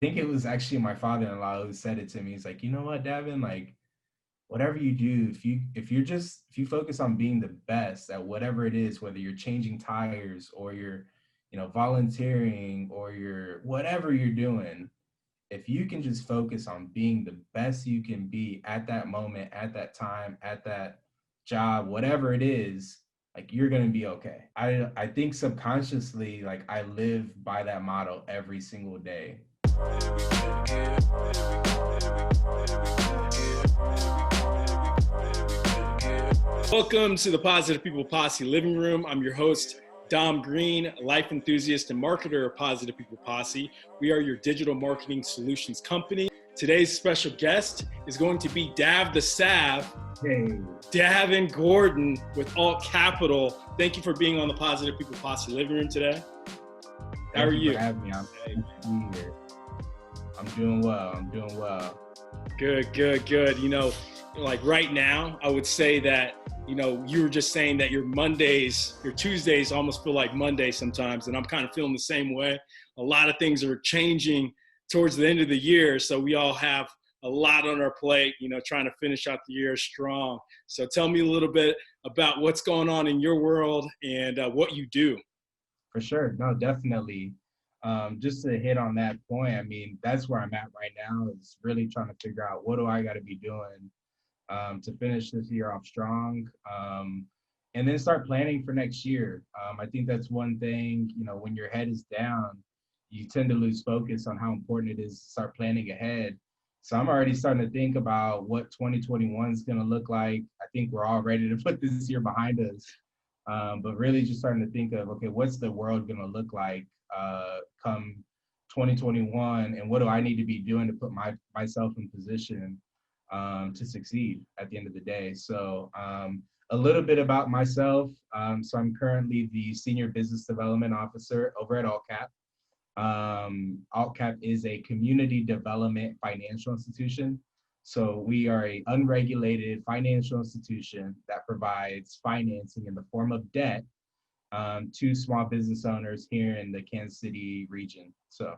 think it was actually my father-in-law who said it to me. He's like, you know what, Davin, like whatever you do, if you focus on being the best at whatever it is, whether you're changing tires or you're, volunteering or you're whatever you're doing, if you can just focus on being the best you can be at that moment, at that time, at that job, whatever it is, like you're gonna be okay. I think subconsciously, like I live by that motto every single day. Welcome to the Positive People Posse Living Room. I'm your host, Dom Green, life enthusiast and marketer of Positive People Posse. We are your digital marketing solutions company. Today's special guest is going to be Dav the Sav, Hey, Davin Gordon with Alt Capital. Thank you for being on the Positive People Posse Living Room today. How thank are you for you? having me. I'm happy to be here. I'm doing well. I'm doing well. Good, good, good. Like right now, I would say that, you were just saying that your Mondays, your Tuesdays almost feel like Mondays sometimes. And I'm kind of feeling the same way. A lot of things are changing towards the end of the year. So we all have a lot on our plate, trying to finish out the year strong. So tell me a little bit about what's going on in your world and what you do. For sure. No, definitely. Just to hit on that point, I mean, that's where I'm at right now is really trying to figure out what do I got to be doing to finish this year off strong, and then start planning for next year. I think that's one thing, when your head is down, you tend to lose focus on how important it is to start planning ahead. So I'm already starting to think about what 2021 is going to look like. I think we're all ready to put this year behind us. But really just starting to think of, okay, what's the world going to look like come 2021, and what do I need to be doing to put myself in position to succeed at the end of the day. So a little bit about myself. So I'm currently the Senior Business Development Officer over at AllCap. AllCap is a community development financial institution. So we are an unregulated financial institution that provides financing in the form of debt to small business owners here in the Kansas City region. So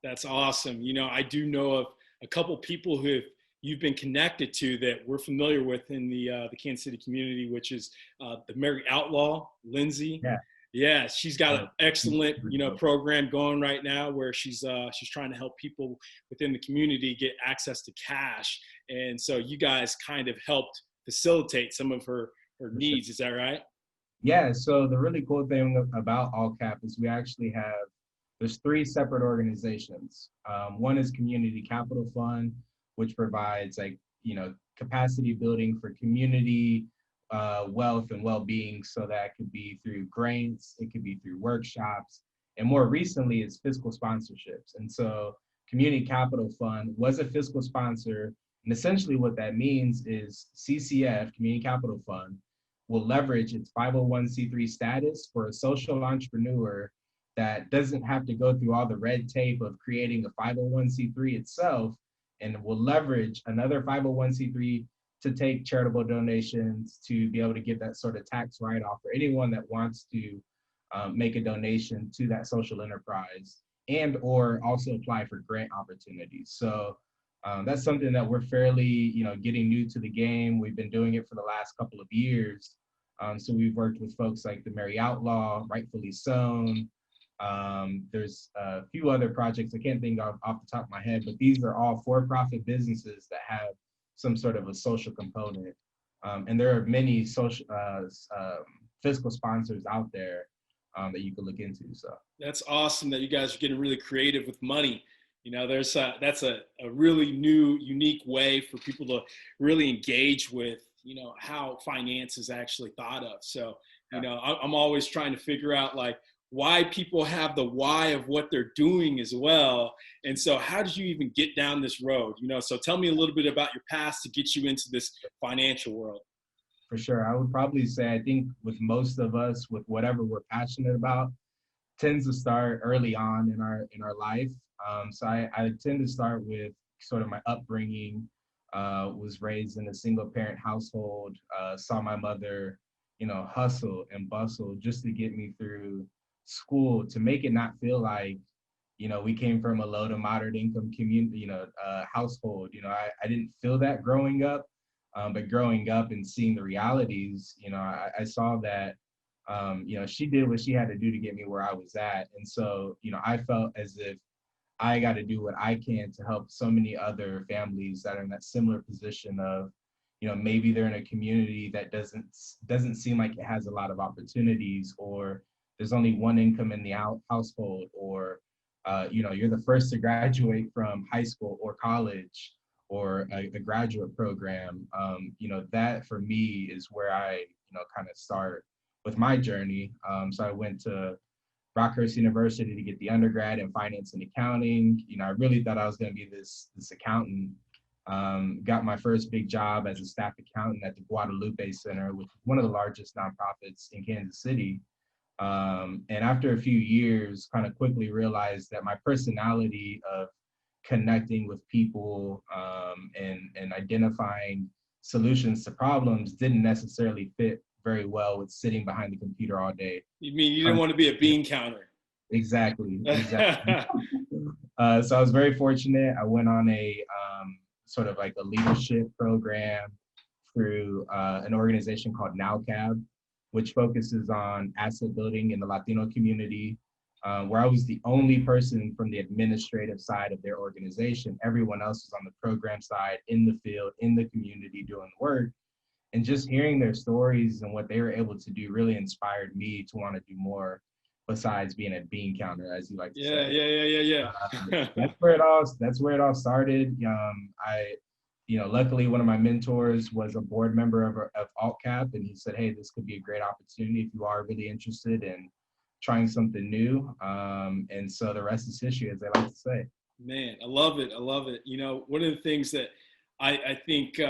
That's awesome. I do know of a couple people who you've been connected to that we're familiar with in the Kansas City community, which is the Married Outlaw, Lindsay. yeah, Yeah, she's got an excellent, yeah. program going right now where she's trying to help people within the community get access to cash, and so you guys kind of helped facilitate some of her For sure. needs. Is that right? Yeah, so the really cool thing about AllCap is we actually have, there's three separate organizations. One is Community Capital Fund, which provides like, capacity building for community wealth and well-being. So that could be through grants, it could be through workshops, and more recently it's fiscal sponsorships. And so Community Capital Fund was a fiscal sponsor. And essentially what that means is CCF, Community Capital Fund, will leverage its 501c3 status for a social entrepreneur that doesn't have to go through all the red tape of creating a 501c3 itself, and will leverage another 501c3 to take charitable donations, to be able to get that sort of tax write-off for anyone that wants to make a donation to that social enterprise, and or also apply for grant opportunities. So that's something that we're fairly, getting new to the game. We've been doing it for the last couple of years. So we've worked with folks like the Married Outlaw, Rightfully Sown. There's a few other projects I can't think of off the top of my head, but these are all for-profit businesses that have some sort of a social component. And there are many social fiscal sponsors out there that you could look into. So That's awesome that you guys are getting really creative with money. That's a really new, unique way for people to really engage with, how finance is actually thought of. So, yeah. I'm always trying to figure out like why people have the why of what they're doing as well. And so how did you even get down this road? So tell me a little bit about your past to get you into this financial world. For sure. I would probably say, I think with most of us, with whatever we're passionate about, tends to start early on in our life. So I tend to start with sort of my upbringing. Was raised in a single parent household. Saw my mother, hustle and bustle just to get me through school, to make it not feel like we came from a low to moderate income community, household. I didn't feel that growing up, but growing up and seeing the realities, I saw that, she did what she had to do to get me where I was at. And so, I felt as if I got to do what I can to help so many other families that are in that similar position of, maybe they're in a community that doesn't seem like it has a lot of opportunities, or there's only one income in the household, or you're the first to graduate from high school or college or a graduate program. That for me is where I, kind of start with my journey. So I went to Rockhurst University to get the undergrad in finance and accounting. I really thought I was going to be this accountant. Got my first big job as a staff accountant at the Guadalupe Center, which is one of the largest nonprofits in Kansas City. And after a few years, kind of quickly realized that my personality of connecting with people, and identifying solutions to problems didn't necessarily fit very well with sitting behind the computer all day. You mean you didn't want to be a bean counter? Exactly. So I was very fortunate. I went on a sort of like a leadership program through an organization called NowCab, which focuses on asset building in the Latino community, where I was the only person from the administrative side of their organization. Everyone else was on the program side, in the field, in the community, doing work. And just hearing their stories and what they were able to do really inspired me to want to do more besides being a bean counter, as you like to say. Yeah. That's where it all started. Luckily one of my mentors was a board member of AltCap, and he said, "Hey, this could be a great opportunity if you are really interested in trying something new." And so the rest is history, as they like to say. Man, I love it. One of the things that I think,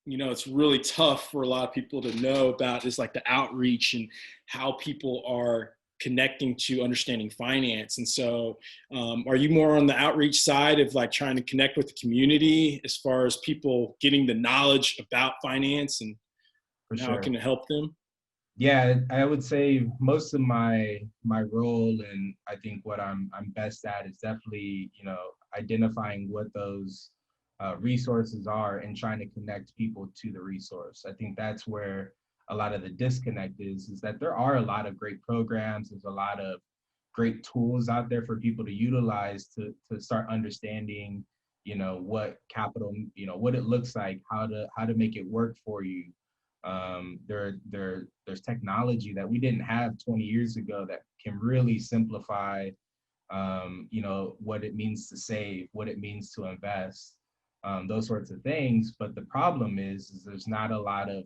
it's really tough for a lot of people to know about is like the outreach and how people are connecting to understanding finance. And so are you more on the outreach side of like trying to connect with the community as far as people getting the knowledge about finance and how it can help them? Yeah, I would say most of my role, and I think what I'm best at, is definitely, identifying what those resources are and trying to connect people to the resource. I think that's where a lot of the disconnect is that there are a lot of great programs. There's a lot of great tools out there for people to utilize to start understanding, what capital, what it looks like, how to make it work for you. There's technology that we didn't have 20 years ago that can really simplify, what it means to save, what it means to invest, those sorts of things. But the problem is there's not a lot of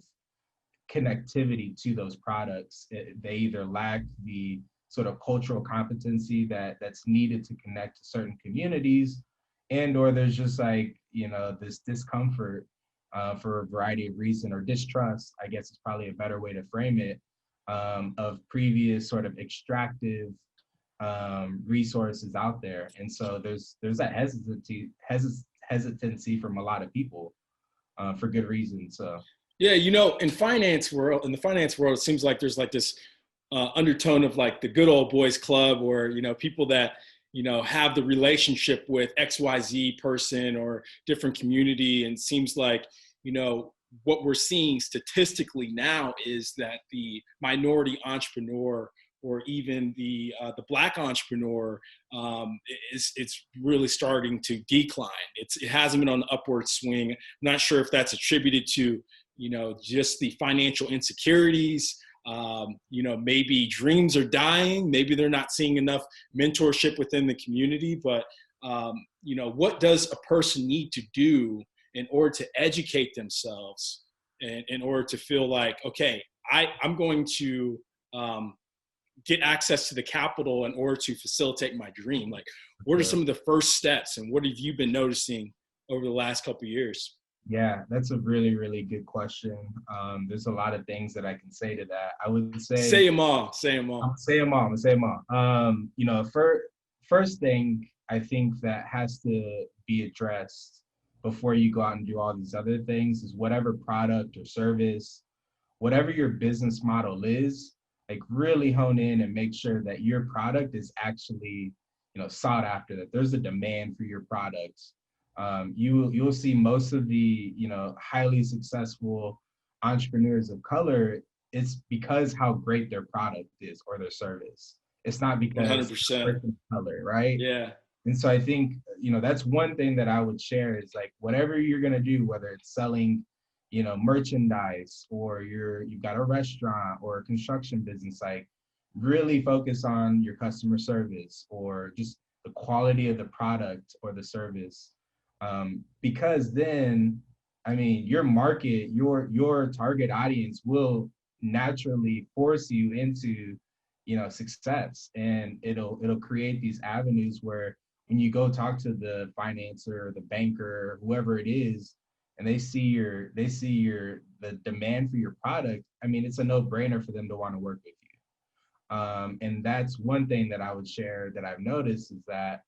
connectivity to those products. They either lack the sort of cultural competency that's needed to connect to certain communities, and or there's just like, this discomfort for a variety of reasons, or distrust, I guess is probably a better way to frame it, of previous sort of extractive resources out there. And so there's that hesitancy from a lot of people, for good reason. So yeah, in the finance world, it seems like there's like this undertone of like the good old boys club, or people that have the relationship with XYZ person or different community. And it seems like what we're seeing statistically now is that the minority entrepreneur, or even the Black entrepreneur, it's really starting to decline. It hasn't been on the upward swing. I'm not sure if that's attributed to just the financial insecurities. Maybe dreams are dying. Maybe they're not seeing enough mentorship within the community. But what does a person need to do in order to educate themselves, and in order to feel like, okay, I'm going to get access to the capital in order to facilitate my dream? Like, what are some of the first steps, and what have you been noticing over the last couple of years? Yeah, that's a really, really good question. There's a lot of things that I can say to that. I would say them all. Say them all. First thing I think that has to be addressed before you go out and do all these other things is whatever product or service, whatever your business model is, like really hone in and make sure that your product is actually sought after, that there's a demand for your products. You'll see most of the, highly successful entrepreneurs of color, it's because how great their product is or their service. It's not because it's a 100%. person of color, right? Yeah. And so I think, that's one thing that I would share is like, whatever you're going to do, whether it's selling, merchandise, or you've got a restaurant or a construction business, like really focus on your customer service or just the quality of the product or the service. Because then, I mean, your market, your target audience will naturally force you into, success, and it'll create these avenues where when you go talk to the financer or the banker, whoever it is, and they see the demand for your product, I mean, it's a no-brainer for them to want to work with you. And that's one thing that I would share that I've noticed is that,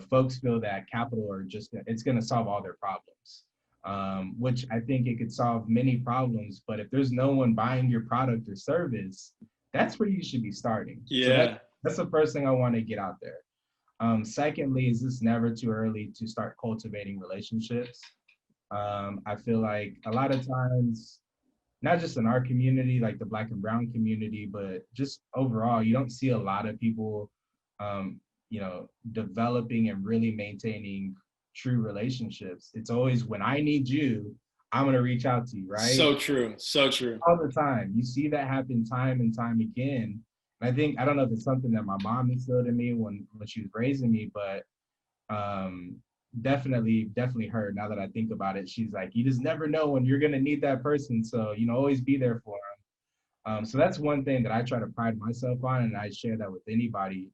folks feel that capital it's going to solve all their problems, which I think it could solve many problems. But if there's no one buying your product or service, that's where you should be starting. So Yeah. that's the first thing I want to get out there. Secondly, is this never too early to start cultivating relationships? I feel like a lot of times, not just in our community, like the Black and Brown community, but just overall, you don't see a lot of people, developing and really maintaining true relationships. It's always, when I need you, I'm going to reach out to you, right? So true. So true. All the time. You see that happen time and time again. And I don't know if it's something that my mom instilled in me when she was raising me, but definitely her. Now that I think about it, she's like, you just never know when you're gonna need that person, so always be there for them. So that's one thing that I try to pride myself on, and I share that with anybody,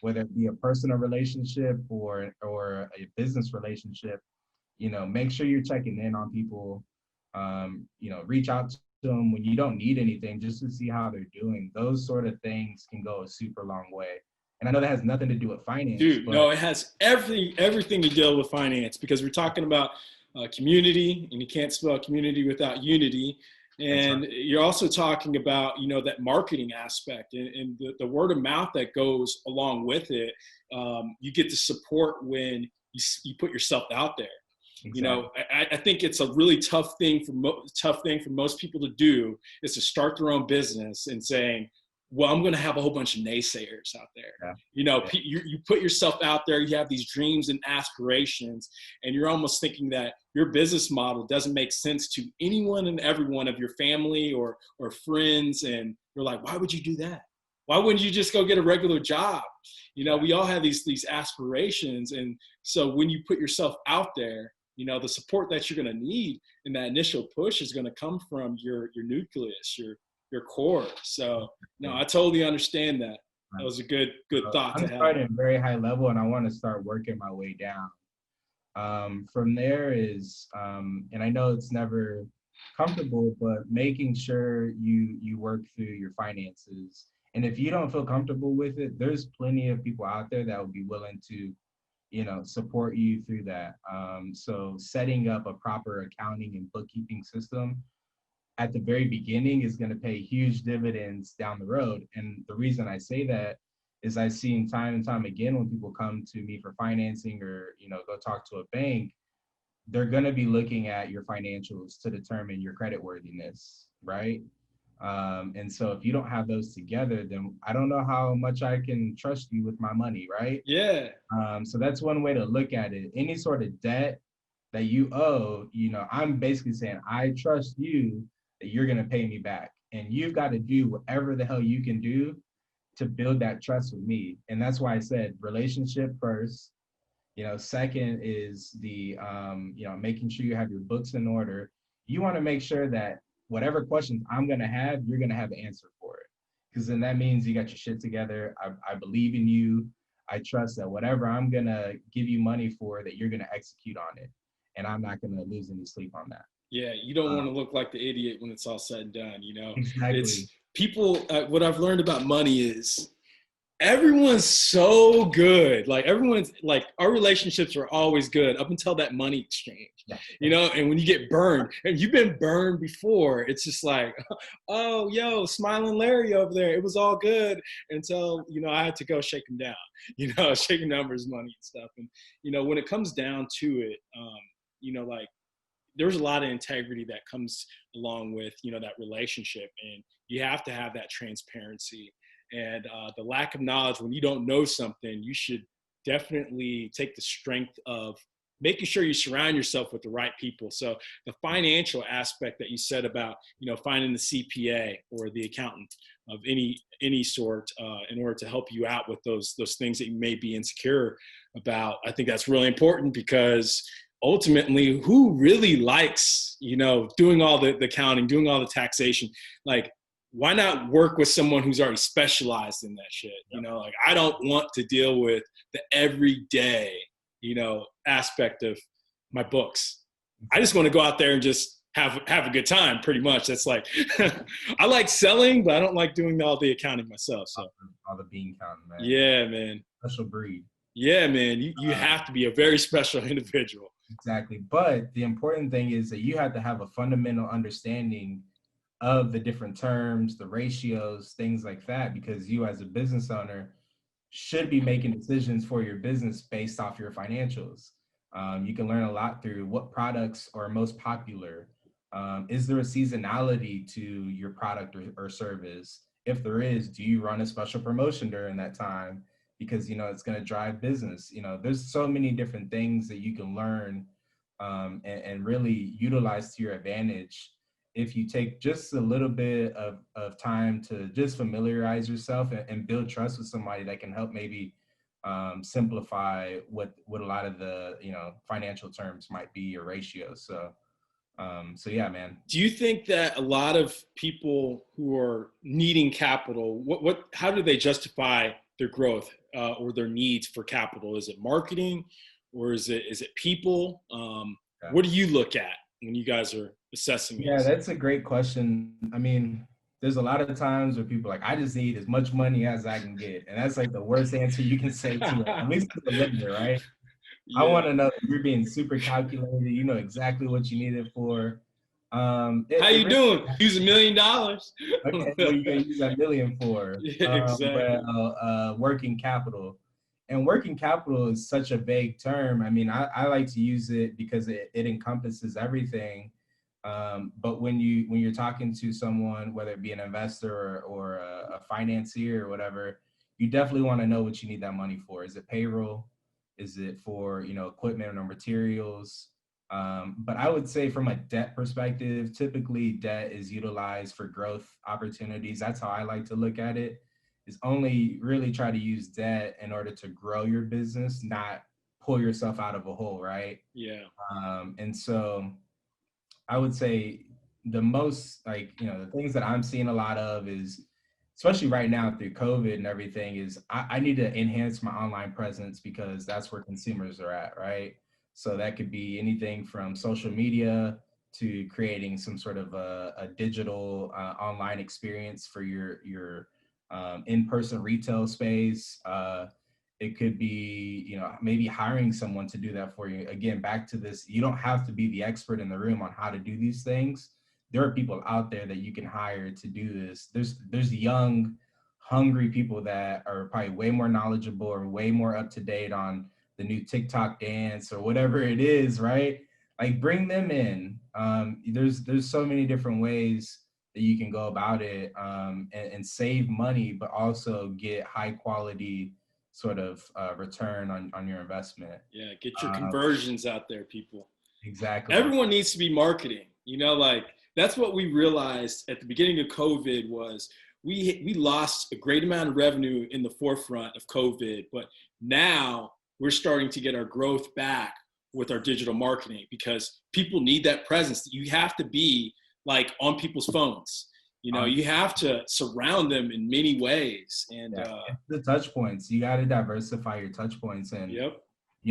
whether it be a personal relationship or a business relationship. Make sure you're checking in on people. Reach out to them when you don't need anything, just to see how they're doing. Those sort of things can go a super long way. And I know that has nothing to do with finance. Dude, no, it has everything to deal with finance, because we're talking about community, and you can't spell community without unity. And right. You're also talking about, that marketing aspect and the word of mouth that goes along with it. You get the support when you put yourself out there. Exactly. I think it's a really tough thing for most people to do, is to start their own business and saying, well, I'm going to have a whole bunch of naysayers out there. Yeah. You put yourself out there, you have these dreams and aspirations, and you're almost thinking that your business model doesn't make sense to anyone and everyone of your family or friends. And you're like, why would you do that? Why wouldn't you just go get a regular job? We all have these aspirations. And so when you put yourself out there, the support that you're going to need in that initial push is going to come from your nucleus, your core. So no, I totally understand that. That was a good thought to have. I'm starting at a very high level, and I want to start working my way down. From there is, and I know it's never comfortable, but making sure you work through your finances. And if you don't feel comfortable with it, there's plenty of people out there that will be willing to, support you through that. So setting up a proper accounting and bookkeeping system at the very beginning is going to pay huge dividends down the road. And the reason I say that is I've seen time and time again, when people come to me for financing or, go talk to a bank, they're going to be looking at your financials to determine your credit worthiness, right? And so if you don't have those together, then I don't know how much I can trust you with my money, right? Yeah. So that's one way to look at it. Any sort of debt that you owe, I'm basically saying, I trust you that you're going to pay me back. And you've got to do whatever the hell you can do to build that trust with me. And that's why I said relationship first. Second is the, making sure you have your books in order. You want to make sure that whatever questions I'm going to have, you're going to have an answer for it. Because then that means you got your shit together. I believe in you. I trust that whatever I'm going to give you money for, that you're going to execute on it. And I'm not going to lose any sleep on that. Yeah, you don't want to look like the idiot when it's all said and done, Exactly. It's people, what I've learned about money is Everyone's so good. Like everyone's like our relationships are always good up until that money exchange, Yeah. and when you get burned and you've been burned before, it's just like, oh, yo, smiling Larry over there. It was all good until, I had to go shake him down, shake him down for his money and stuff. And, when it comes down to it, like there's a lot of integrity that comes along with that relationship, and you have to have that transparency and the lack of knowledge. When you don't know something, you should definitely take the strength of making sure you surround yourself with the right people. So the financial aspect that you said about finding the CPA or the accountant of any sort in order to help you out with those things that you may be insecure about, I think that's really important, because ultimately, who really likes, doing all the accounting, doing all the taxation? Like, why not work with someone who's already specialized in that shit? Like, I don't want to deal with the everyday, aspect of my books. I just want to go out there and just have a good time, pretty much. That's like, I like selling, but I don't like doing all the accounting myself. So All the bean counting, man. Yeah, man. Special breed. Yeah, man. You have to be a very special individual. Exactly. But the important thing is that you have to have a fundamental understanding of the different terms, the ratios, things like that, because you as a business owner should be making decisions for your business based off your financials. You can learn a lot through what products are most popular. Is there a seasonality to your product or service? If there is, do you run a special promotion during that time? Because it's going to drive business. There's so many different things that you can learn and really utilize to your advantage if you take just a little bit of time to just familiarize yourself and build trust with somebody that can help maybe simplify what a lot of the financial terms might be or ratios. So yeah, man. Do you think that a lot of people who are needing capital, how do they justify their growth or their needs for capital? Is it marketing, or is it people? Yeah. What do you look at when you guys are assessing it? Yeah, that's a great question. I mean, there's a lot of times where people are like, I just need as much money as I can get. And that's like the worst answer you can say to it, at least to the lender, right? I want Yeah. to know that you're being super calculated. You know exactly what you need it for. How you doing? Use $1 million. Okay, what are you gonna use that million for? Yeah, But exactly. working capital, and working capital is such a vague term. I mean, I like to use it because it encompasses everything. But when you're talking to someone, whether it be an investor or a financier or whatever, you definitely want to know what you need that money for. Is it payroll? Is it for equipment or materials? But I would say from a debt perspective, typically debt is utilized for growth opportunities. That's how I like to look at it, is only really try to use debt in order to grow your business, not pull yourself out of a hole, right? Yeah. And so I would say the most the things that I'm seeing a lot of is, especially right now through COVID and everything, is I need to enhance my online presence because that's where consumers are at, right? So that could be anything from social media to creating some sort of a digital online experience for your in-person retail space. It could be, maybe hiring someone to do that for you. Again, back to this, you don't have to be the expert in the room on how to do these things. There are people out there that you can hire to do this. There's young, hungry people that are probably way more knowledgeable or way more up to date on the new TikTok dance or whatever it is, right? Like, bring them in. There's so many different ways that you can go about it, and save money, but also get high quality sort of return on your investment. Yeah. Get your conversions out there, people. Exactly. Everyone needs to be marketing. Like that's what we realized at the beginning of COVID was we lost a great amount of revenue in the forefront of COVID, but now we're starting to get our growth back with our digital marketing because people need that presence. You have to be like on people's phones. You have to surround them in many ways. And it's the touch points. You got to diversify your touch points. And, yep.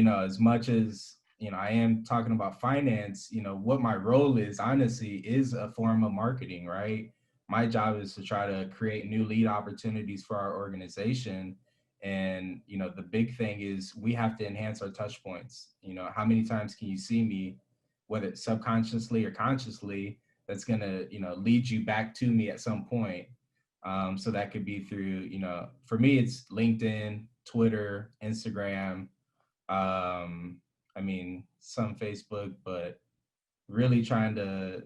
As much as, I am talking about finance, what my role is, honestly, is a form of marketing, right? My job is to try to create new lead opportunities for our organization. And, the big thing is we have to enhance our touch points. How many times can you see me, whether it's subconsciously or consciously, that's going to, lead you back to me at some point. So that could be through, for me, it's LinkedIn, Twitter, Instagram. Some Facebook, but really trying to,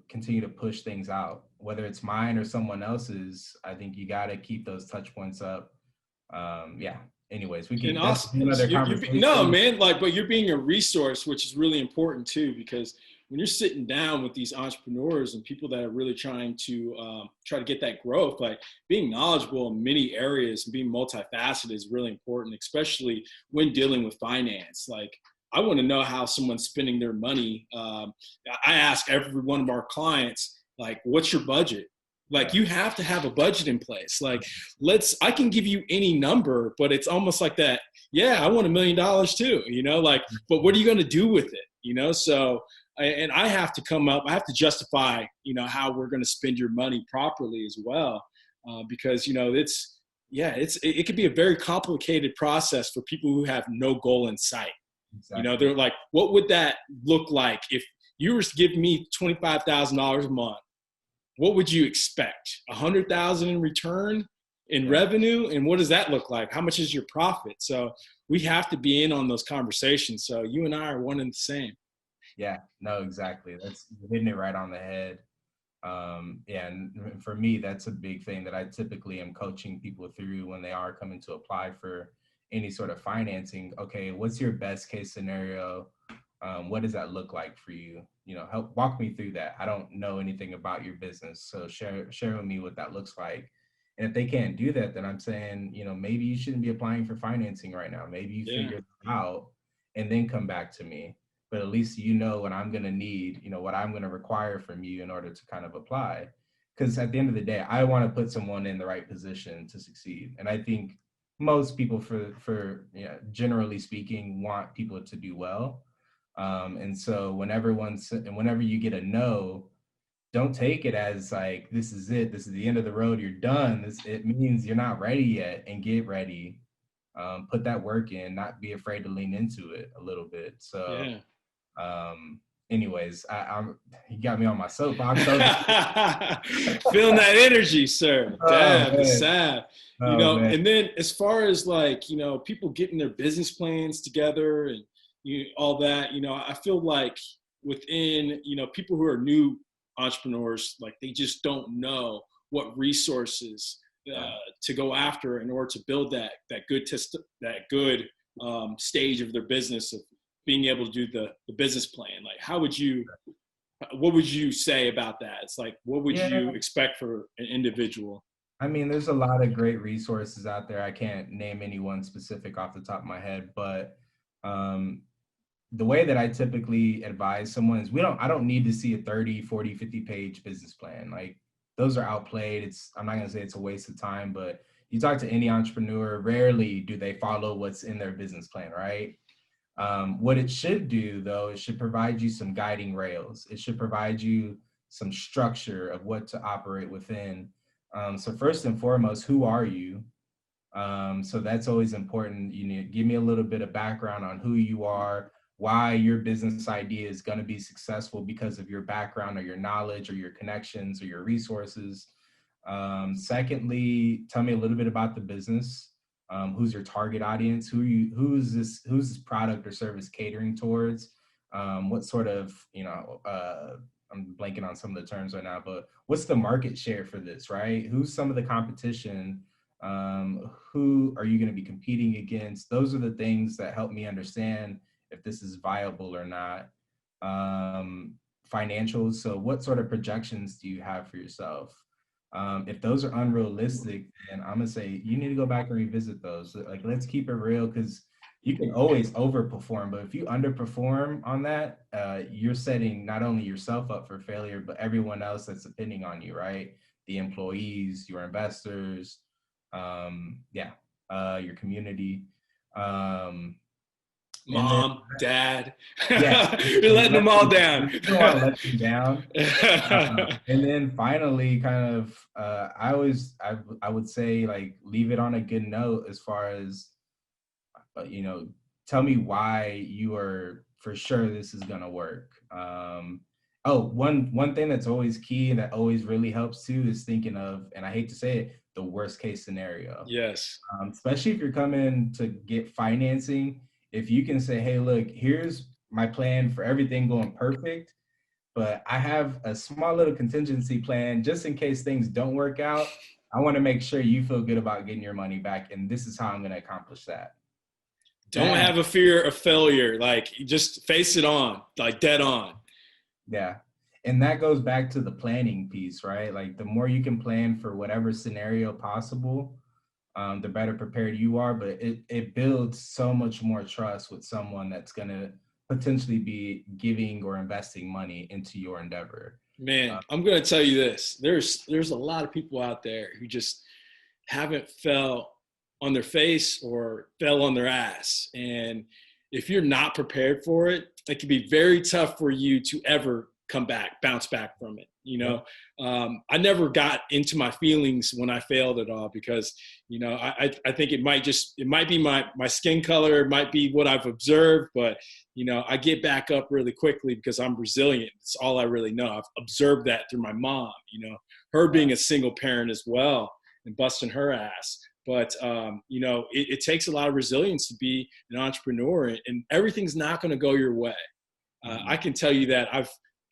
continue to push things out, whether it's mine or someone else's. I think you got to keep those touch points up. Yeah. Anyways, And that's also, another no, conversation. man, but you're being a resource, which is really important too, because when you're sitting down with these entrepreneurs and people that are really trying to get that growth, like being knowledgeable in many areas and being multifaceted is really important, especially when dealing with finance. Like, I want to know how someone's spending their money. I ask every one of our clients, like, what's your budget? Like, you have to have a budget in place. Like, I can give you any number, but it's almost like that. Yeah, I want $1 million too, like, but what are you going to do with it? So, and I have to I have to justify, how we're going to spend your money properly as well. Because, it could be a very complicated process for people who have no goal in sight. Exactly. They're like, what would that look like if you were to give me $25,000 a month? What would you expect? 100,000 in return in revenue? And what does that look like? How much is your profit? So we have to be in on those conversations. So you and I are one and the same. Yeah, no, exactly. That's hitting it right on the head. And for me, that's a big thing that I typically am coaching people through when they are coming to apply for any sort of financing. Okay, what's your best case scenario? What does that look like for you? Help walk me through that. I don't know anything about your business, so share with me what that looks like. And if they can't do that, then I'm saying, maybe you shouldn't be applying for financing right now. Maybe you figure it out and then come back to me. But at least what I'm going to need, what I'm going to require from you in order to kind of apply. Because at the end of the day, I want to put someone in the right position to succeed. And I think most people, generally speaking, want people to do well. And so whenever you get a no, don't take it as like, this is it. This is the end of the road. You're done. It means you're not ready yet, and get ready. Put that work in, not be afraid to lean into it a little bit. So, anyways, you got me on my soapbox. Feeling that energy, sir. Dab, the sab. And then as far as like, people getting their business plans together and all that, I feel like within, people who are new entrepreneurs, like they just don't know what resources to go after in order to build that good stage of their business of being able to do the business plan. Like, what would you say about that? It's like, what would you expect for an individual? I mean, there's a lot of great resources out there. I can't name any one specific off the top of my head, but the way that I typically advise someone is I don't need to see a 30, 40, 50 page business plan. Like, those are outplayed. I'm not going to say it's a waste of time, but you talk to any entrepreneur, rarely do they follow what's in their business plan, right? What it should do, though, it should provide you some guiding rails. It should provide you some structure of what to operate within. So first and foremost, who are you? So that's always important. Give me a little bit of background on who you are, why your business idea is going to be successful because of your background or your knowledge or your connections or your resources. Secondly, tell me a little bit about the business. Who's your target audience? Who's this product or service catering towards? What sort of, I'm blanking on some of the terms right now, but what's the market share for this, right? Who's some of the competition? Who are you going to be competing against? Those are the things that help me understand if this is viable or not. Financials. So what sort of projections do you have for yourself? If those are unrealistic, then I'm gonna say you need to go back and revisit those. Like, let's keep it real, because you can always overperform, but if you underperform on that, you're setting not only yourself up for failure, but everyone else that's depending on you, right? The employees, your investors, your community. And then, Mom, dad, yeah, you're letting them all down. you don't want to let them down. And then finally, kind of, I would say, like, leave it on a good note as far as, you know, tell me why you are for sure this is gonna work. Oh, one thing that's always key and that always really helps too is thinking of, and I hate to say it, the worst case scenario. Yes. Especially if you're coming to get financing, if you can say, hey, look, here's my plan for everything going perfect, but I have a small little contingency plan just in case things don't work out. I want to make sure you feel good about getting your money back, and this is how I'm going to accomplish that. Don't That, have a fear of failure. Like, just face it on, like dead on. yeah. And that goes back to the planning piece, right? Like the more you can plan for whatever scenario possible, the better prepared you are. But it builds so much more trust with someone that's going to potentially be giving or investing money into your endeavor. Man, I'm gonna tell you this. There's a lot of people out there who just haven't fell on their face or fell on their ass. And if you're not prepared for it, it can be very tough for you to ever come back, bounce back from it. I never got into my feelings when I failed at all because, I think it might be my skin color, it might be what I've observed, but, I get back up really quickly because I'm resilient. It's all I really know. I've observed that through my mom, her being a single parent as well and busting her ass. But, it takes a lot of resilience to be an entrepreneur, and everything's not going to go your way. I can tell you that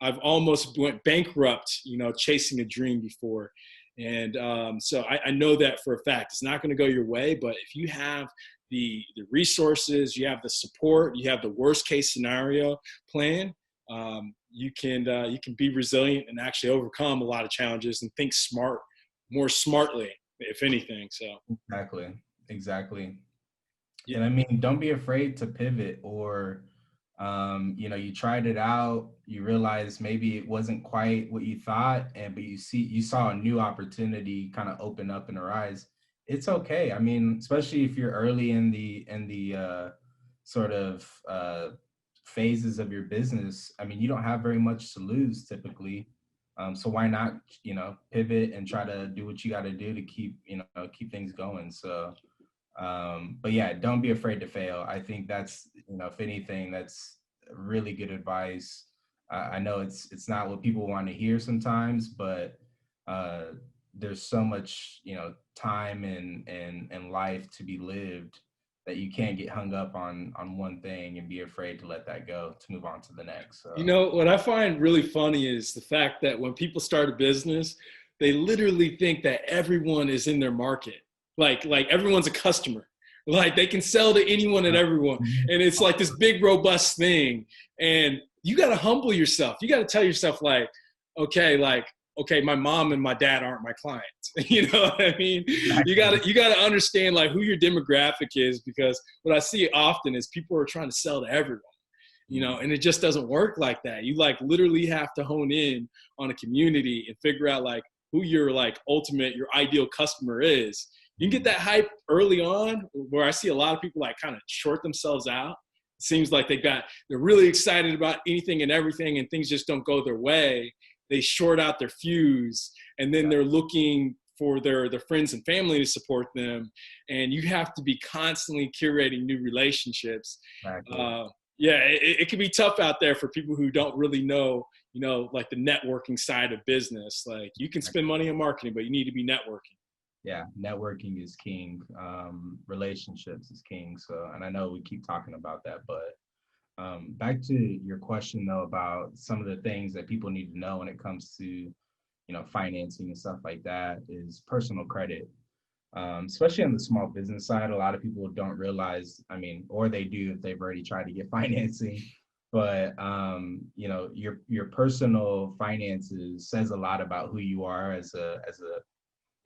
I've almost went bankrupt, chasing a dream before. And so I know that for a fact. It's not going to go your way, but if you have the resources, you have the support, you have the worst case scenario plan, you can be resilient and actually overcome a lot of challenges and think more smartly, if anything. So Exactly. yeah. And I mean, don't be afraid to pivot or, you tried it out, you realized maybe it wasn't quite what you thought, but you saw a new opportunity kind of open up and arise. It's okay. I mean, especially if you're early in the sort of phases of your business. I mean, you don't have very much to lose typically. So why not, pivot and try to do what you got to do to keep things going. So but yeah, don't be afraid to fail. I think that's, if anything, that's really good advice. I know it's not what people want to hear sometimes, but there's so much, time and life to be lived that you can't get hung up on one thing and be afraid to let that go to move on to the next. So. What I find really funny is the fact that when people start a business, they literally think that everyone is in their market. Like everyone's a customer. Like they can sell to anyone and everyone. And it's like this big, robust thing. And you got to humble yourself. You got to tell yourself okay, my mom and my dad aren't my clients. You know what I mean? You got to understand who your demographic is, because what I see often is people are trying to sell to everyone. And it just doesn't work like that. You literally have to hone in on a community and figure out who your your ideal customer is. You can get that hype early on, where I see a lot of people kind of short themselves out. It seems like they're really excited about anything and everything, and things just don't go their way. They short out their fuse, and then they're looking for their friends and family to support them. And you have to be constantly curating new relationships. Exactly. It can be tough out there for people who don't really know, the networking side of business. You can spend money on marketing, but you need to be networking. Yeah, networking is king. Relationships is king. So, and I know we keep talking about that, but back to your question though about some of the things that people need to know when it comes to, financing and stuff like that, is personal credit. Especially on the small business side, a lot of people don't realize, or they do if they've already tried to get financing, but your personal finances says a lot about who you are as a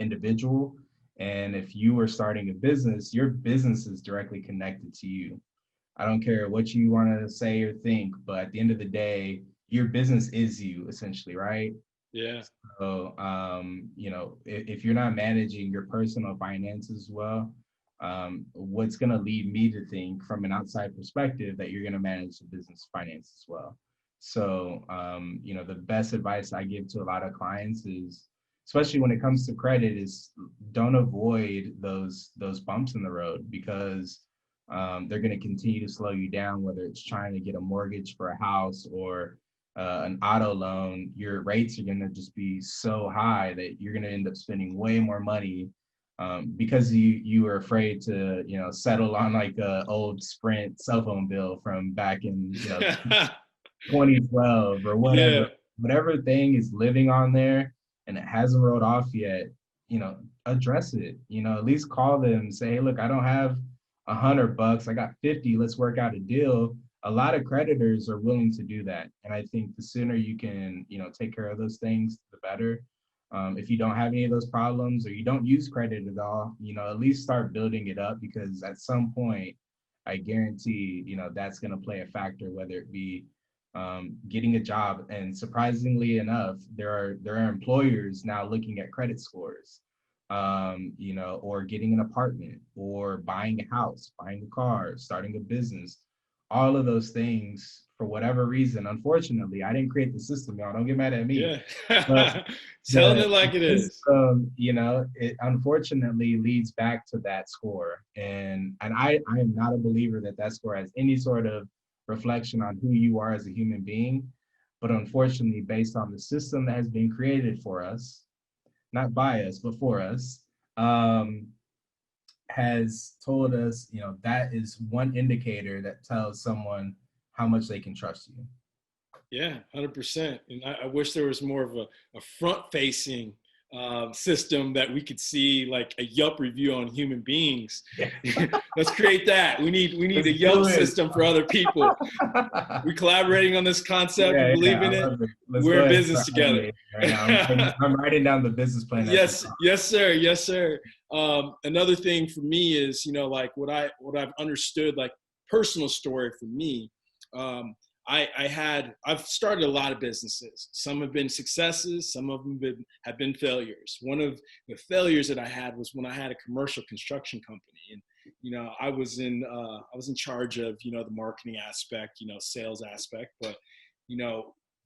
individual. And if you are starting a business, your business is directly connected to you. I don't care what you want to say or think, but at the end of the day, your business is you, essentially, right? Yeah. So, if you're not managing your personal finances well, what's going to lead me to think from an outside perspective that you're going to manage the business finance as well. So, the best advice I give to a lot of clients is, especially when it comes to credit, is don't avoid those bumps in the road, because they're going to continue to slow you down, whether it's trying to get a mortgage for a house or an auto loan. Your rates are going to just be so high that you're going to end up spending way more money because you were afraid to, settle on like a old Sprint cell phone bill from back in, 2012 or Yeah. whatever thing is living on there and it hasn't rolled off yet, address it, at least call them, say, hey, look, I don't have $100, I got 50, let's work out a deal. A lot of creditors are willing to do that. And I think the sooner you can, take care of those things, the better. If you don't have any of those problems or you don't use credit at all, at least start building it up, because at some point, I guarantee, that's going to play a factor, whether it be getting a job. And surprisingly enough, there are employers now looking at credit scores, or getting an apartment or buying a house, buying a car, starting a business, all of those things. For whatever reason, unfortunately, I didn't create the system, y'all. Don't get mad at me. Yeah. But Telling it like it is. system, it unfortunately leads back to that score. And I am not a believer that score has any sort of reflection on who you are as a human being. But unfortunately, based on the system that has been created for us, not by us, but for us, has told us, that is one indicator that tells someone how much they can trust you. Yeah, 100%. And I wish there was more of a front-facing system that we could see, like a Yelp review on human beings. Yeah. Let's create that. We need a Yelp system for other people. We're collaborating on this concept. We believe in it. We're in business together. Right now. I'm writing down the business plan. Yes, sir. Yes, sir. Another thing for me is, like what I've understood, like personal story for me. I've started a lot of businesses. Some have been successes. Some of them have been failures. One of the failures that I had was when I had a commercial construction company, and I was in charge of the marketing aspect, sales aspect, but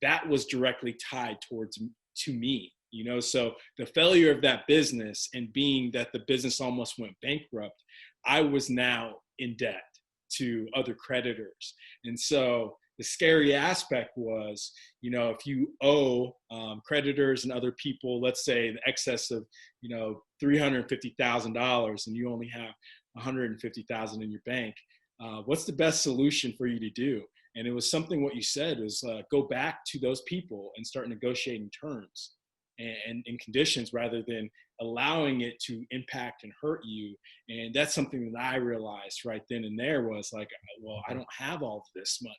that was directly tied to me. So the failure of that business, and being that the business almost went bankrupt, I was now in debt to other creditors, and so the scary aspect was, if you owe creditors and other people, let's say the excess of, $350,000, and you only have $150,000 in your bank, what's the best solution for you to do? And it was something what you said was go back to those people and start negotiating terms and conditions, rather than allowing it to impact and hurt you. And that's something that I realized right then and there was like, well, I don't have all of this money.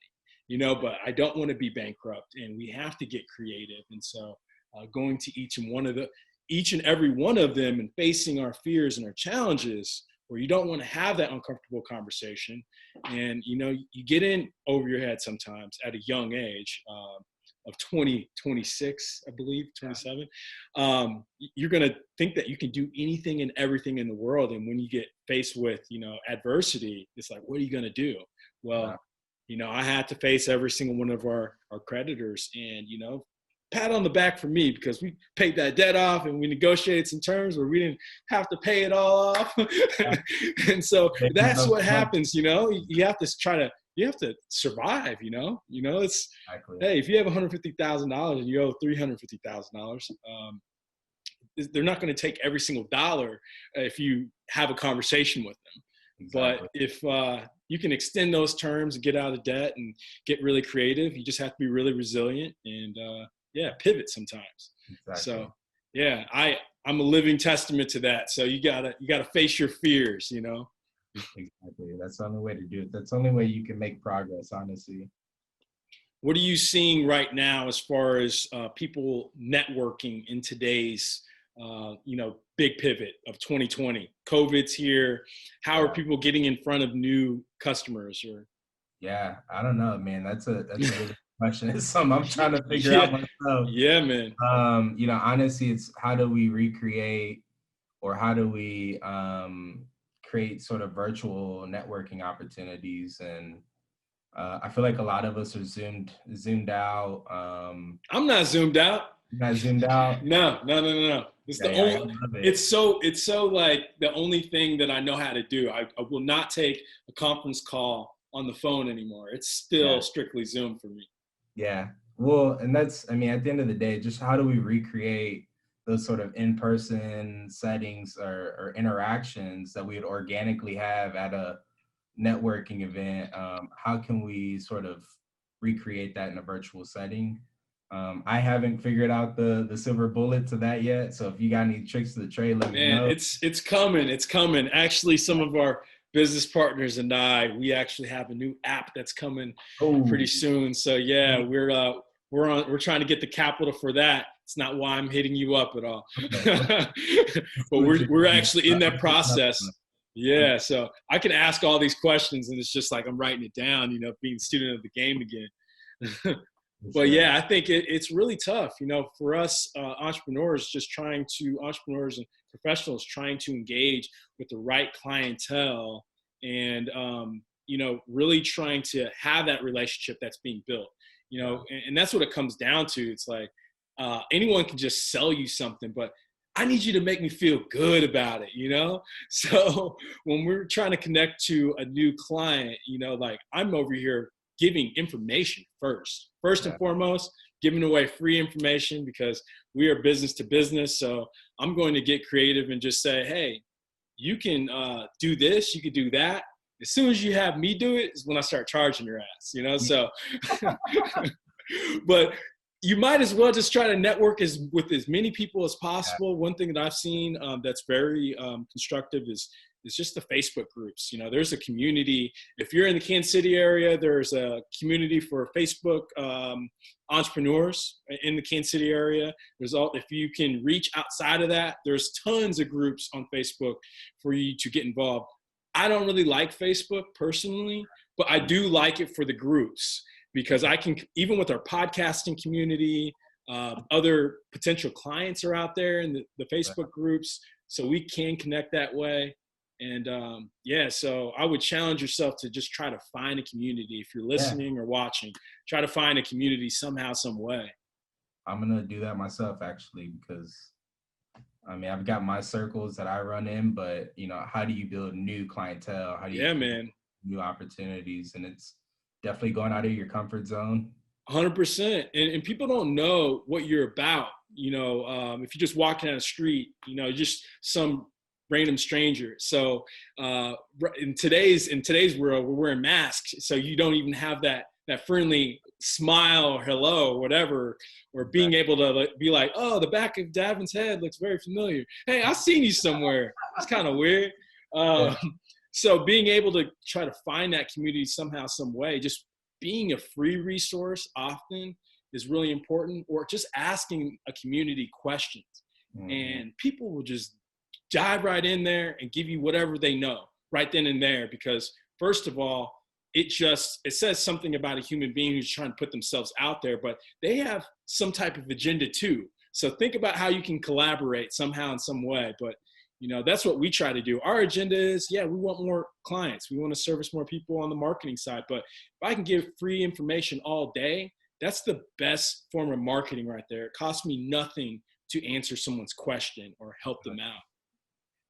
But I don't want to be bankrupt, and we have to get creative. And so going to each and every one of them and facing our fears and our challenges, where you don't want to have that uncomfortable conversation. And, you get in over your head sometimes at a young age of 26, I believe, 27. You're going to think that you can do anything and everything in the world. And when you get faced with, adversity, it's like, what are you going to do? Well, I had to face every single one of our creditors, and, pat on the back for me, because we paid that debt off and we negotiated some terms where we didn't have to pay it all off. And so that's what happens, you have to you have to survive, it's, exactly. Hey, if you have $150,000 and you owe $350,000, they're not going to take every single dollar if you have a conversation with them. Exactly. But if you can extend those terms and get out of debt and get really creative, you just have to be really resilient and pivot sometimes. Exactly. So I'm a living testament to that. So you gotta face your fears, Exactly. That's the only way to do it. That's the only way you can make progress, honestly. What are you seeing right now as far as people networking in today's big pivot of 2020? COVID's here. How are people getting in front of new customers? Or I don't know, man. That's a really question. It's something I'm trying to figure out myself. Yeah, man. Honestly, it's how do we recreate, or how do we create sort of virtual networking opportunities. And I feel like a lot of us are zoomed out. I'm not zoomed out. Not zoomed out. No. It's Yeah, the yeah, I only. love it. It's so like the only thing that I know how to do. I will not take a conference call on the phone anymore. It's still Yeah, strictly Zoom for me. yeah. Well, and that's, I mean, at the end of the day, just how do we recreate those sort of in-person settings or interactions that we would organically have at a networking event? How can we sort of recreate that in a virtual setting? I haven't figured out the silver bullet to that yet. So if you got any tricks to the trade, let me Man, know. it's coming. It's coming. Actually, some of our business partners and we actually have a new app that's coming pretty Oh, soon. So yeah, we're trying to get the capital for that. It's not why I'm hitting you up at all, okay. but Let's see what you're we're doing. actually in that I'm picking up on process. it. Yeah, so I can ask all these questions, and it's just like I'm writing it down. Being a student of the game again. For But sure. yeah, I think it's really tough, for us entrepreneurs, entrepreneurs and professionals trying to engage with the right clientele and, really trying to have that relationship that's being built, Yeah. and that's what it comes down to. It's like anyone can just sell you something, but I need you to make me feel good about it. So when we're trying to connect to a new client, like I'm over here giving information first and Yeah. foremost, giving away free information because we are business to business. So I'm going to get creative and just say, hey, you can do this, you can do that. As soon as you have me do it is when I start charging your ass. So but you might as well just try to network with as many people as Yeah. possible. One thing that I've seen that's very constructive is just the Facebook groups. There's a community. If you're in the Kansas City area, there's a community for Facebook entrepreneurs in the Kansas City area. If you can reach outside of that, there's tons of groups on Facebook for you to get involved. I don't really like Facebook personally, but I do like it for the groups because I can, even with our podcasting community, other potential clients are out there in the Facebook groups, so we can connect that way. And so I would challenge yourself to just try to find a community. If you're Yeah. listening or watching, try to find a community somehow, some way. I'm gonna do that myself actually, because I mean I've got my circles that I run in, but how do you build new clientele? How do you Yeah, create man. new opportunities? And it's definitely going out of your comfort zone. 100%. And people don't know what you're about. If you're just walking down the street, just some random stranger. So in today's world, we're wearing masks, so you don't even have that friendly smile or hello or whatever, or being able to be like, oh, the back of Davin's head looks very familiar. Hey, I've seen you somewhere. It's kind of weird. Yeah. So being able to try to find that community somehow, some way, just being a free resource often is really important, or just asking a community questions. Mm-hmm. And people will just dive right in there and give you whatever they know right then and there, because first of all, it says something about a human being who's trying to put themselves out there, but they have some type of agenda too. So think about how you can collaborate somehow in some way. But that's what we try to do. Our agenda is, we want more clients. We want to service more people on the marketing side. But if I can give free information all day, that's the best form of marketing right there. It costs me nothing to answer someone's question or help them out.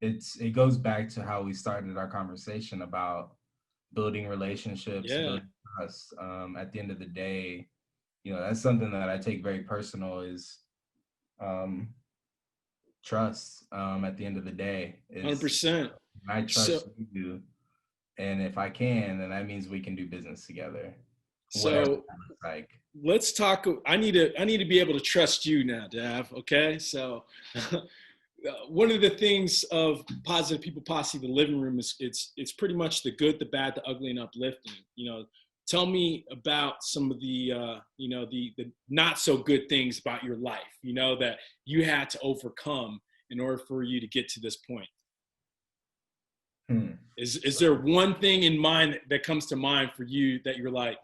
It goes back to how we started our conversation about building relationships, building trust. At the end of the day, that's something that I take very personal, is trust. At the end of the day, 100%. I trust you, and if I can, then that means we can do business together. So like, let's talk. I need to be able to trust you now, Dav. Okay, so one of the things of Positive People Posse, the living room, is it's pretty much the good, the bad, the ugly, and uplifting. Tell me about some of the the not so good things about your life, that you had to overcome in order for you to get to this point. Is there one thing in mind that comes to mind for you that you're like,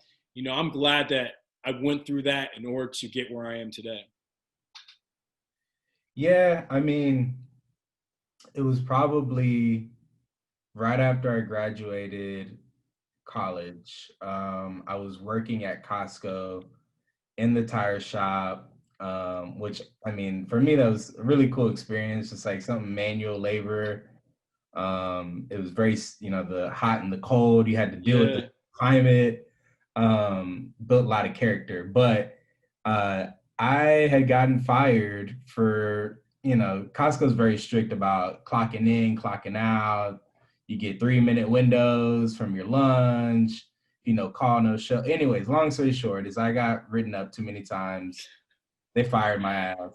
I'm glad that I went through that in order to get where I am today? Yeah, I mean, it was probably right after I graduated college, I was working at Costco in the tire shop, which I mean, for me, that was a really cool experience. Just like something manual labor. It was very, the hot and the cold. You had to deal with the Yeah, climate. Built a lot of character, but uh, I had gotten fired for, Costco's very strict about clocking in, clocking out. You get 3-minute windows from your lunch, call no show. Anyways, long story short is I got written up too many times. They fired my ass.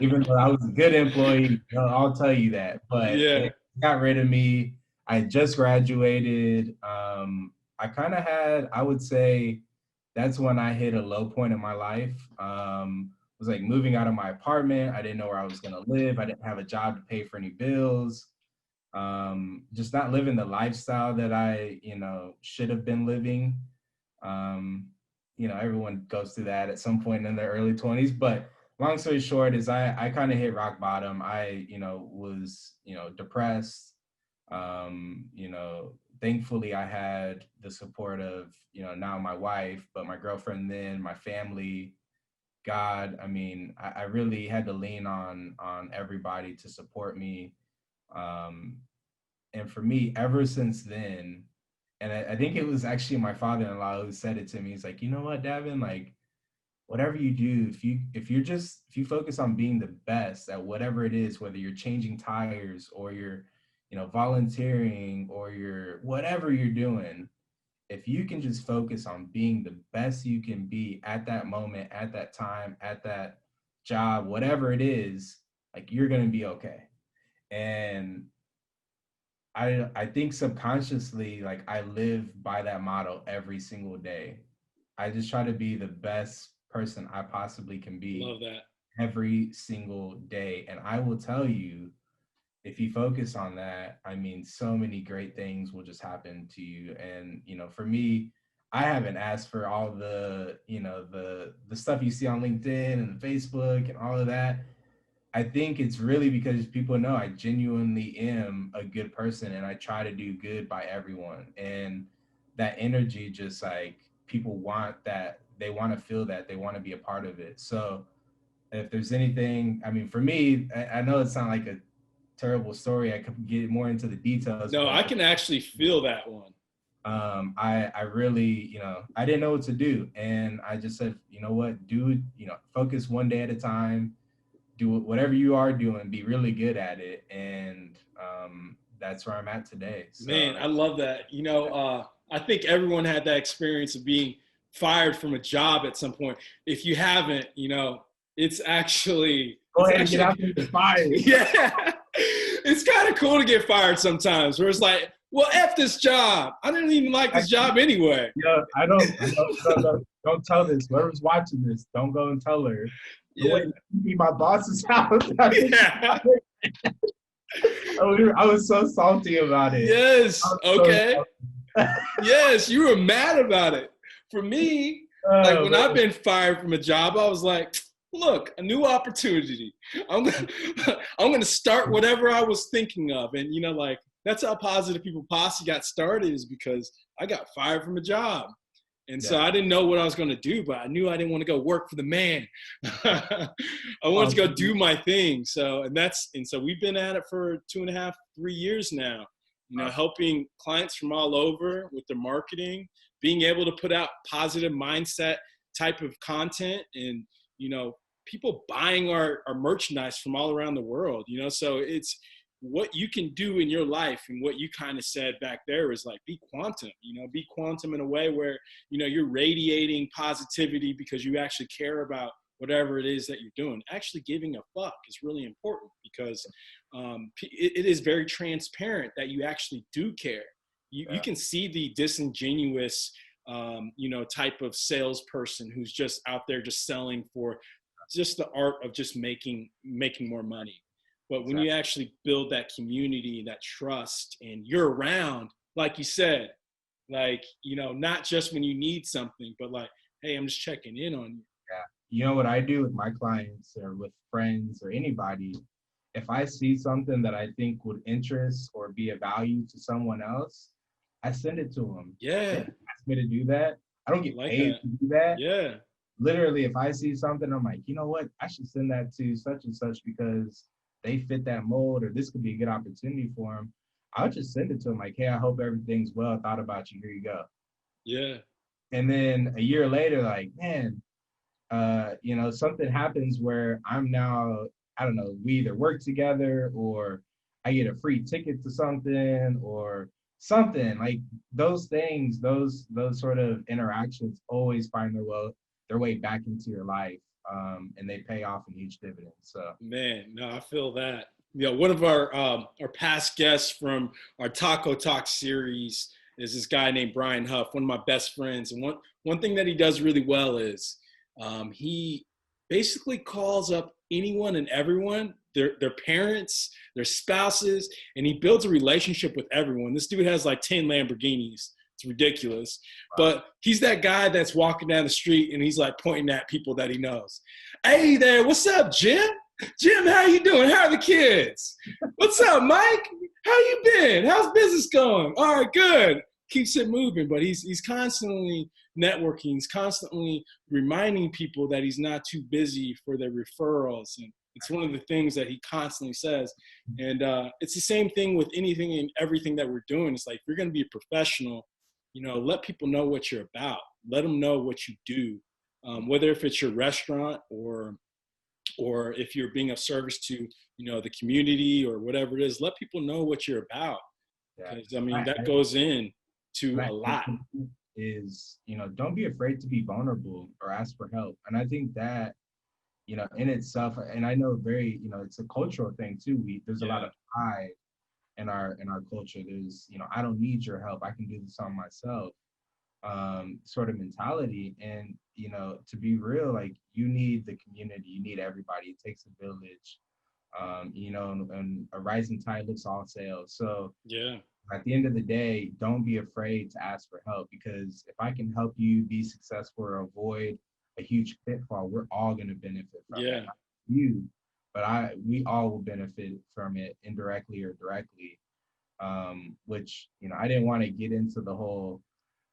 Even though I was a good employee, I'll tell you that. But yeah, they got rid of me. I just graduated. I kind of had, I would say, that's when I hit a low point in my life. Was like moving out of my apartment. I didn't know where I was gonna live. I didn't have a job to pay for any bills. Just not living the lifestyle that I, should have been living. Um, everyone goes through that at some point in their early 20s. But long story short is I kind of hit rock bottom. I, was, depressed. Thankfully I had the support of, now my wife, but my girlfriend then, my family, God. I mean, I really had to lean on everybody to support me. Um, and for me, ever since then, and I think it was actually my father-in-law who said it to me. He's like, you know what, Davin, like whatever you do, if you focus on being the best at whatever it is, whether you're changing tires or you're, volunteering or you're whatever you're doing, if you can just focus on being the best you can be at that moment, at that time, at that job, whatever it is, like you're gonna be okay. And I think subconsciously, like I live by that motto every single day. I just try to be the best person I possibly can be love that. every single day. And I will tell you, if you focus on that, I mean, so many great things will just happen to you. And, for me, I haven't asked for all the, the stuff you see on LinkedIn and Facebook and all of that. I think it's really because people know I genuinely am a good person and I try to do good by everyone. And that energy just like people want that, they want to feel that, they want to be a part of it. So if there's anything, I mean, for me, I know it sounds like a terrible story. I could get more into the details, No, but I can actually feel that one. I really, I didn't know what to do. And I just said, you know what, do, focus one day at a time, do whatever you are doing, be really good at it. And that's where I'm at today. So Man, I love that. I think everyone had that experience of being fired from a job at some point. If you haven't, it's actually go ahead and get out there and fire. yeah. It's kind of cool to get fired sometimes where it's like, well, F this job. I didn't even like this job anyway. Yeah, don't tell this. Whoever's watching this, don't go and tell her. But Yeah. wait, be my boss's house. Yeah. I was so salty about it. Yes. Okay. So Yes, you were mad about it. For me, like when I've been fired from a job, I was like, look, a new opportunity. I'm gonna, I'm gonna start whatever I was thinking of. And like that's how Positive People Posse got started, is because I got fired from a job. And so I didn't know what I was going to do, but I knew I didn't want to go work for the man. I wanted to go do my thing. So we've been at it for 2.5, 3 years now, helping clients from all over with their marketing, being able to put out positive mindset type of content, and, people buying our merchandise from all around the world, so it's what you can do in your life. And what you kind of said back there is like, be quantum, be quantum in a way where, you're radiating positivity because you actually care about whatever it is that you're doing. Actually giving a fuck is really important, because it is very transparent that you actually do care. You can see the disingenuous, type of salesperson who's just out there just selling for just the art of just making more money. But when you actually build that community, that trust, and you're around, like you said, like, not just when you need something, but like, hey, I'm just checking in on you. yeah, you know what I do with my clients or with friends or anybody if I see something that I think would interest or be of value to someone else, I send it to them. They Yeah, don't ask me to do that. I don't I get like paid that. to do that. Yeah, Literally, if I see something, I'm like, you know what? I should send that to such and such because they fit that mold, or this could be a good opportunity for them. I'll just send it to them like, hey, I hope everything's well. Thought about you. Here you go. yeah, And then a year later, like, man, something happens where I'm now, I don't know, we either work together or I get a free ticket to something or something like those things, those sort of interactions always find their way back into your life. And they pay off in huge dividends. So man. No, I feel that. You know, one of our past guests from our Taco Talk series is this guy named Brian Huff, one of my best friends. And one thing that he does really well is he basically calls up anyone and everyone, their parents, their spouses, and he builds a relationship with everyone. This dude has like 10 Lamborghinis. It's ridiculous. But he's that guy that's walking down the street and he's like pointing at people that he knows. Hey there, what's up, Jim? Jim, how you doing? How are the kids? What's up, Mike? How you been? How's business going? All right, good. Keeps it moving, but he's constantly networking. He's constantly reminding people that he's not too busy for their referrals, and it's one of the things that he constantly says. And it's the same thing with anything and everything that we're doing. It's like, if you're going to be a professional, let people know what you're about. Let them know what you do, whether if it's your restaurant or if you're being of service to the community or whatever it is. Let people know what you're about, yeah, because I mean that goes in to my a lot. is, don't be afraid to be vulnerable or ask for help. And I think that, in itself, and I know very, it's a cultural thing too. There's a lot Yeah, of pride in our culture. There's, I don't need your help. I can do this on myself. Sort of mentality. And, to be real, like you need the community, you need everybody. It takes a village. And a rising tide lifts all sails. So yeah, at the end of the day, don't be afraid to ask for help, because if I can help you be successful or avoid a huge pitfall, we're all going to benefit from it. yeah, Not you, but we all will benefit from it indirectly or directly. Which, I didn't want to get into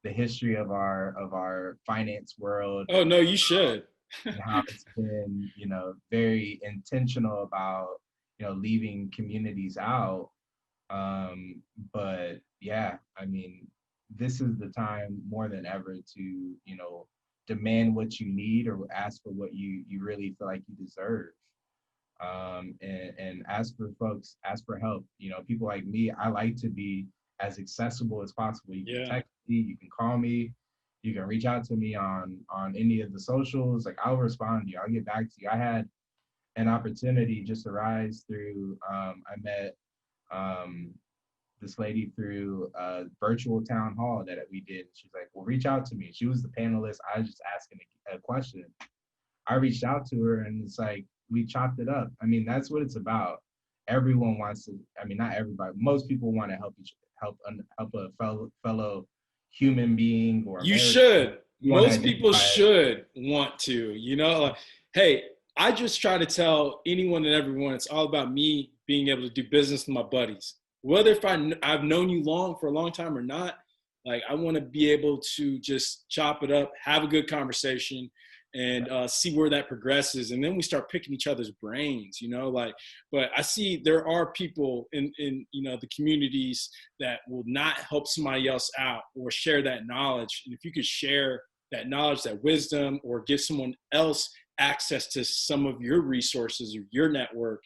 the history of our finance world, oh no, you should. and how it's been, very intentional about, leaving communities out. But yeah, I mean, this is the time more than ever to, demand what you need or ask for what you really feel like you deserve. And ask for help. People like me, I like to be as accessible as possible. You can Yeah, text me, you can call me, you can reach out to me on any of the socials. Like, I'll respond to you. I'll get back to you. I had an opportunity just arise through, I met um, this lady through a virtual town hall that we did. She's like, well, reach out to me. She was the panelist. I was just asking a question. I reached out to her, and it's like we chopped it up. I mean, that's what it's about. Everyone wants to. I mean, not everybody. Most people want to help a fellow human being or you American. should. You want to Most people identify. should want to. Like, hey, I just try to tell anyone and everyone it's all about me being able to do business with my buddies. Whether if I've known you for a long time or not, like I want to be able to just chop it up, have a good conversation, and see where that progresses, and then we start picking each other's brains. Like, but I see there are people in the communities that will not help somebody else out or share that knowledge. And if you could share that knowledge, that wisdom, or give someone else access to some of your resources or your network,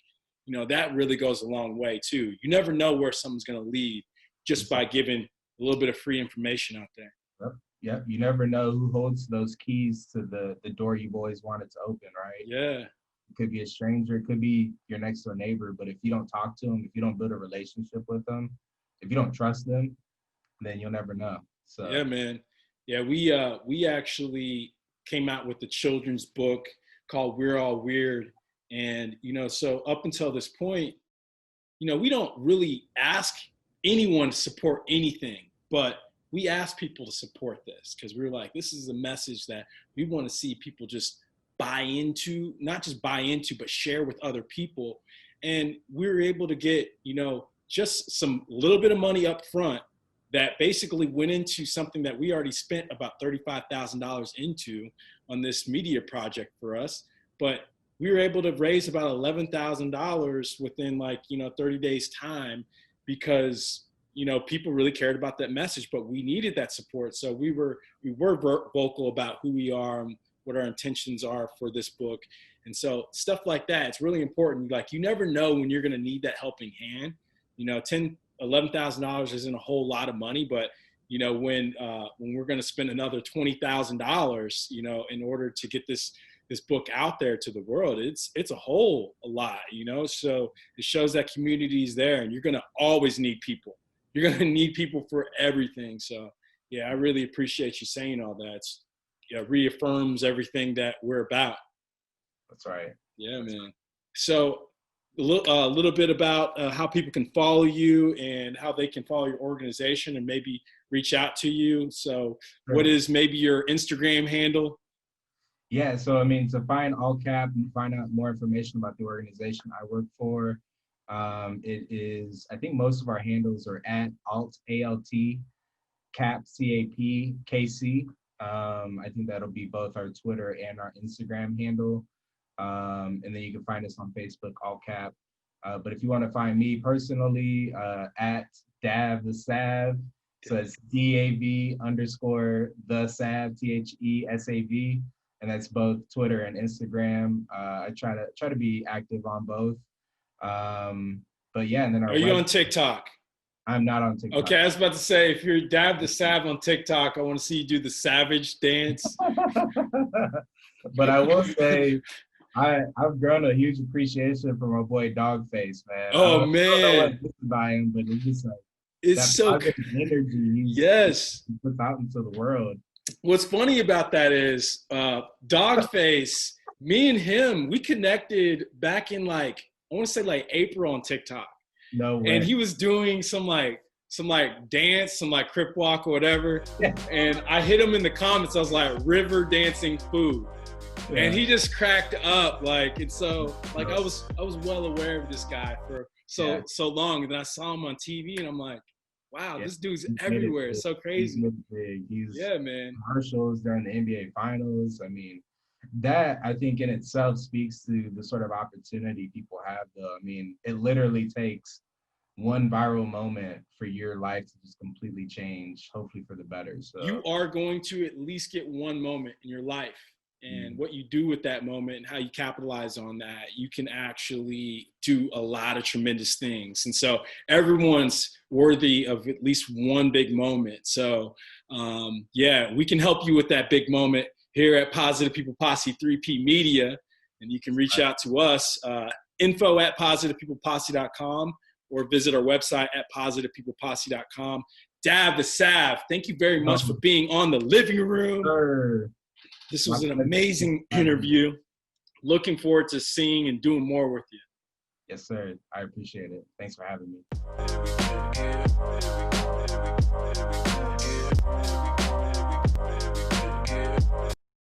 that really goes a long way too. You never know where someone's going to lead just by giving a little bit of free information out there. Yep. Yep. You never know who holds those keys to the door you've always wanted to open, right? Yeah. It could be a stranger, it could be your next door neighbor, but if you don't talk to them, if you don't build a relationship with them, if you don't trust them, then you'll never know. Yeah, So man. Yeah, we actually came out with the children's book called We're All Weird. And, so up until this point, we don't really ask anyone to support anything, but we ask people to support this because we're like, this is a message that we want to see people just buy into, not just buy into, but share with other people. And we were able to get, just some little bit of money up front that basically went into something that we already spent about $35,000 into on this media project for us. But we were able to raise about $11,000 within 30 days time, because, people really cared about that message, but we needed that support. So we were vocal about who we are and what our intentions are for this book. And so stuff like that, it's really important. Like, you never know when you're going to need that helping hand. $11,000 isn't a whole lot of money, but when we're going to spend another $20,000, in order to get this book out there to the world, it's a lot, so it shows that community is there, and you're going to always need people. You're going to need people for everything. So yeah, I really appreciate you saying all that. It reaffirms everything that we're about. That's right. Yeah, man. So a little bit about how people can follow you and how they can follow your organization and maybe reach out to you. So what is maybe your Instagram handle? Yeah, so to find All Cap and find out more information about the organization I work for, it is, I think most of our handles are at Alt, A-L-T, Cap, C-A-P, K-C. I think that'll be both our Twitter and our Instagram handle. And then you can find us on Facebook, All Cap. But if you want to find me personally, at Dav the Sav, so it's DAV_the THESAV, and that's both Twitter and Instagram. I try to be active on both. But yeah, and then are you on TikTok? I'm not on TikTok. Okay, I was about to say, if you're Dav the Sav on TikTok, I want to see you do the savage dance. But I will say, I've grown a huge appreciation for my boy Dogface, man. Oh, man. I don't know what by him, but it's just like, it's so energy he puts out into the world. What's funny about that is Dogface, me and him, we connected back in I want to say April on TikTok. No way. And he was doing some dance, some Crip walk or whatever. Yeah. And I hit him in the comments. I was like, river dancing food. Yeah. And he just cracked up. And so I was well aware of this guy for so long. And then I saw him on TV and I'm like, wow, this dude's everywhere. It's so crazy. He's man. Commercials during the NBA Finals. That I think in itself speaks to the sort of opportunity people have, though. It literally takes one viral moment for your life to just completely change, hopefully for the better. So you are going to at least get one moment in your life. And what you do with that moment and how you capitalize on that, you can actually do a lot of tremendous things. And so everyone's worthy of at least one big moment. So we can help you with that big moment here at Positive People Posse 3P Media. And you can reach out to us, info@positivepeopleposse.com, or visit our website at positivepeopleposse.com. Dav the Sav, thank you very much for being on The Living Room. Sure. This was an amazing interview. Looking forward to seeing and doing more with you. Yes, sir. I appreciate it. Thanks for having me.